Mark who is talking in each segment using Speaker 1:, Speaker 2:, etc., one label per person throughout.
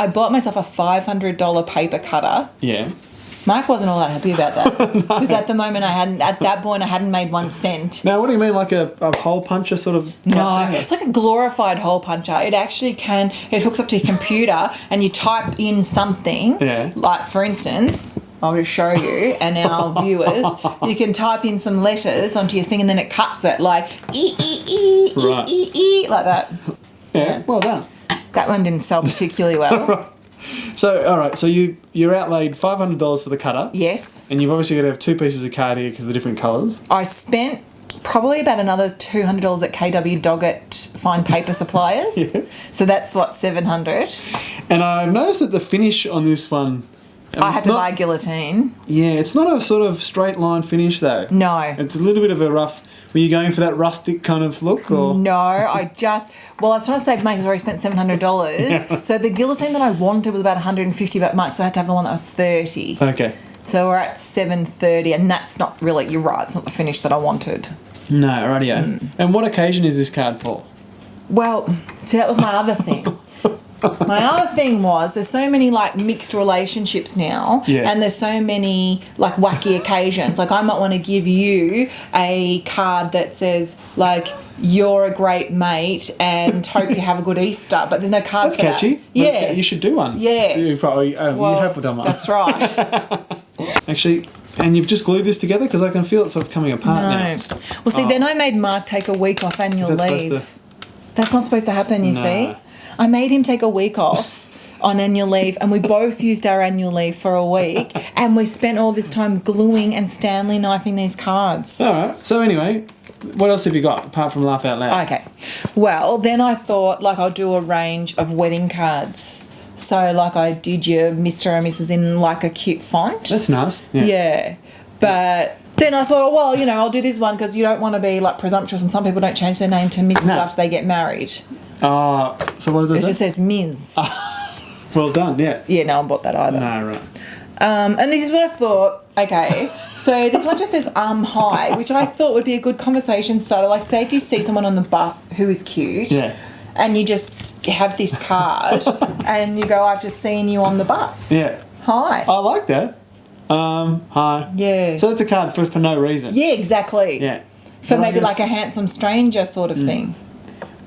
Speaker 1: I bought myself a $500 paper cutter.
Speaker 2: Yeah.
Speaker 1: Mark wasn't all that happy about that because at the moment at that point I hadn't made 1 cent.
Speaker 2: Now, what do you mean, like a hole puncher sort of?
Speaker 1: No,
Speaker 2: thing?
Speaker 1: it's like a glorified hole puncher. It actually it hooks up to your computer and you type in something.
Speaker 2: Yeah.
Speaker 1: Like, for instance, I'll just show you and our viewers, you can type in some letters onto your thing and then it cuts it like
Speaker 2: Right.
Speaker 1: like that.
Speaker 2: Yeah, well done.
Speaker 1: That one didn't sell particularly well.
Speaker 2: So, all right, so you're outlaid $500 for the cutter.
Speaker 1: Yes.
Speaker 2: And you've obviously got to have 2 pieces of card here because of the different colours.
Speaker 1: I spent probably about another $200 at KW Doggett Fine Paper Suppliers.
Speaker 2: Yeah.
Speaker 1: So that's what, $700.
Speaker 2: And I've noticed that the finish on this one...
Speaker 1: I had to buy guillotine.
Speaker 2: Yeah, it's not a sort of straight line finish though.
Speaker 1: No.
Speaker 2: It's a little bit of a rough... Were you going for that rustic kind of look, or...?
Speaker 1: No, I was trying to save money because I already spent $700.
Speaker 2: Yeah.
Speaker 1: So the guillotine that I wanted was about $150, so I had to have the one that was $30.
Speaker 2: Okay.
Speaker 1: So we're at $730, and that's not really, you're right, it's not the finish that I wanted.
Speaker 2: No, rightio. And what occasion is this card for?
Speaker 1: Well, see, that was my other thing. My other thing was there's so many like mixed relationships now,
Speaker 2: Yeah.
Speaker 1: and there's so many like wacky occasions. Like I might want to give you a card that says like you're a great mate and hope you have a good Easter, but there's no card
Speaker 2: That's
Speaker 1: for
Speaker 2: catchy.
Speaker 1: that. Yeah,
Speaker 2: You should do one.
Speaker 1: Yeah.
Speaker 2: You probably you have done one.
Speaker 1: That's right.
Speaker 2: Actually, and you've just glued this together because I can feel it sort of coming apart now.
Speaker 1: No. Well, see, then I made Mark take a week off annual
Speaker 2: Is that
Speaker 1: leave. That's not supposed to happen, you
Speaker 2: No.
Speaker 1: see. I made him take a week off on annual leave, and we both used our annual leave for a week, and we spent all this time gluing and Stanley knifing these cards.
Speaker 2: All right. So anyway, what else have you got apart from Laugh Out Loud?
Speaker 1: Okay. Well, then I thought, like, I'll do a range of wedding cards. So, like, I did your Mr. and Mrs. in, like, a cute font.
Speaker 2: That's nice.
Speaker 1: Yeah. But then I thought, well, you know, I'll do this one because you don't want to be, like, presumptuous, and some people don't change their name to Mrs.
Speaker 2: No.
Speaker 1: after they get married.
Speaker 2: So what does it
Speaker 1: It
Speaker 2: say?
Speaker 1: just says Ms.
Speaker 2: Well done, yeah.
Speaker 1: Yeah, no one bought that either.
Speaker 2: No, right.
Speaker 1: And this is what I thought, okay, so this one just says hi, which I thought would be a good conversation starter. Like, say if you see someone on the bus who is cute,
Speaker 2: Yeah.
Speaker 1: and you just have this card, and you go, I've just seen you on the bus.
Speaker 2: Yeah.
Speaker 1: Hi.
Speaker 2: I like that. Hi.
Speaker 1: Yeah.
Speaker 2: So it's a card for no reason.
Speaker 1: Yeah, exactly.
Speaker 2: Yeah.
Speaker 1: For
Speaker 2: But I
Speaker 1: maybe
Speaker 2: guess-
Speaker 1: like a handsome stranger sort of thing.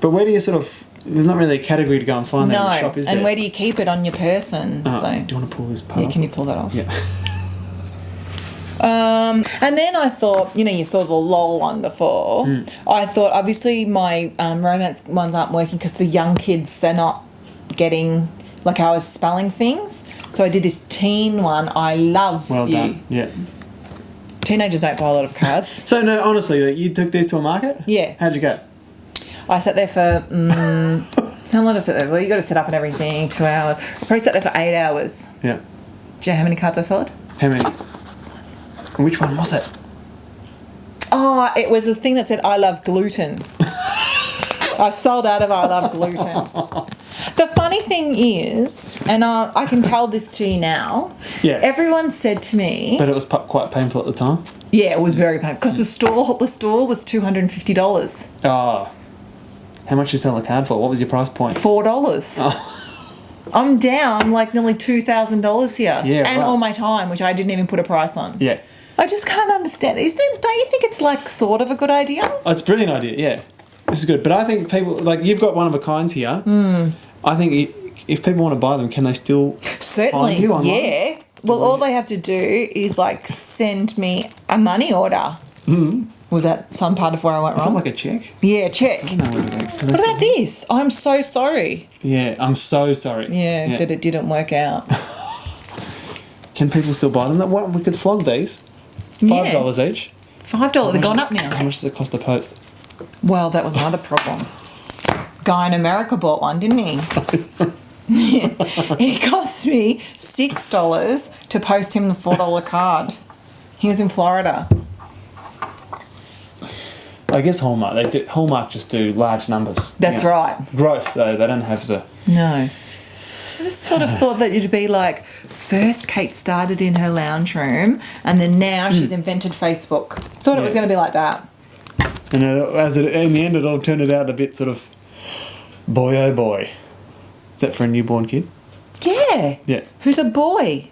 Speaker 2: But where do you sort of... There's not really a category to go and find that in the shop, is there?
Speaker 1: And where do you keep it on your person?
Speaker 2: Oh,
Speaker 1: So
Speaker 2: do you want to pull this part
Speaker 1: yeah,
Speaker 2: off?
Speaker 1: can you pull that off?
Speaker 2: Yeah.
Speaker 1: And then I thought, you know, you saw the LOL one before. I thought, obviously, my romance ones aren't working because the young kids, they're not getting, like, I was spelling things. So I did this teen one. I love
Speaker 2: Well
Speaker 1: you.
Speaker 2: done. Yeah.
Speaker 1: Teenagers don't buy a lot of cards.
Speaker 2: So, no, honestly, you took these to a market?
Speaker 1: Yeah.
Speaker 2: How'd you go?
Speaker 1: I sat there for, how long did I sit there? Well, you got to set up and everything, 2 hours. I probably sat there for 8 hours.
Speaker 2: Yeah.
Speaker 1: Do you know how many cards I sold?
Speaker 2: How many? And which one was it?
Speaker 1: Oh, it was the thing that said, I love gluten. I sold out of I love gluten. The funny thing is, and I can tell this to you now,
Speaker 2: Yeah.
Speaker 1: everyone said to me,
Speaker 2: But it was quite painful at the time.
Speaker 1: yeah, it was very painful, because the store was $250.
Speaker 2: Oh. How much did you sell the card for? What was your price point?
Speaker 1: $4.
Speaker 2: Oh.
Speaker 1: I'm down like nearly $2,000 here.
Speaker 2: Yeah,
Speaker 1: and
Speaker 2: right.
Speaker 1: all my time, which I didn't even put a price on.
Speaker 2: Yeah.
Speaker 1: I just can't understand. Don't you think it's like sort of a good idea?
Speaker 2: Oh, it's a brilliant idea, yeah. This is good. But I think people, like, you've got one of a kinds here. I think if people want to buy them, can they still
Speaker 1: Certainly,
Speaker 2: find you online?
Speaker 1: yeah. Well, all they have to do is like send me a money order. Was that some part of where I went
Speaker 2: Is that
Speaker 1: wrong?
Speaker 2: like a check?
Speaker 1: Yeah, check.
Speaker 2: No, what
Speaker 1: What about this? I'm so sorry.
Speaker 2: Yeah, I'm so sorry.
Speaker 1: Yeah, that it didn't work out.
Speaker 2: Can people still buy them? What, we could flog these. $5 each.
Speaker 1: $5. They've gone up
Speaker 2: How
Speaker 1: now.
Speaker 2: much does it cost to post?
Speaker 1: Well, that was my other problem. Guy in America bought one, didn't he? It cost me $6 to post him the $4 card. He was in Florida.
Speaker 2: I guess Hallmark just do large numbers.
Speaker 1: That's right.
Speaker 2: Gross, so they don't have the...
Speaker 1: No. I just sort of thought that it'd be like, first Kate started in her lounge room and then now she's invented Facebook. Thought it was
Speaker 2: Yeah.
Speaker 1: going to be like that.
Speaker 2: And in the end, it all turned out a bit sort of boy, oh boy. Is that for a newborn kid?
Speaker 1: Yeah, there.
Speaker 2: Yeah.
Speaker 1: Who's a boy.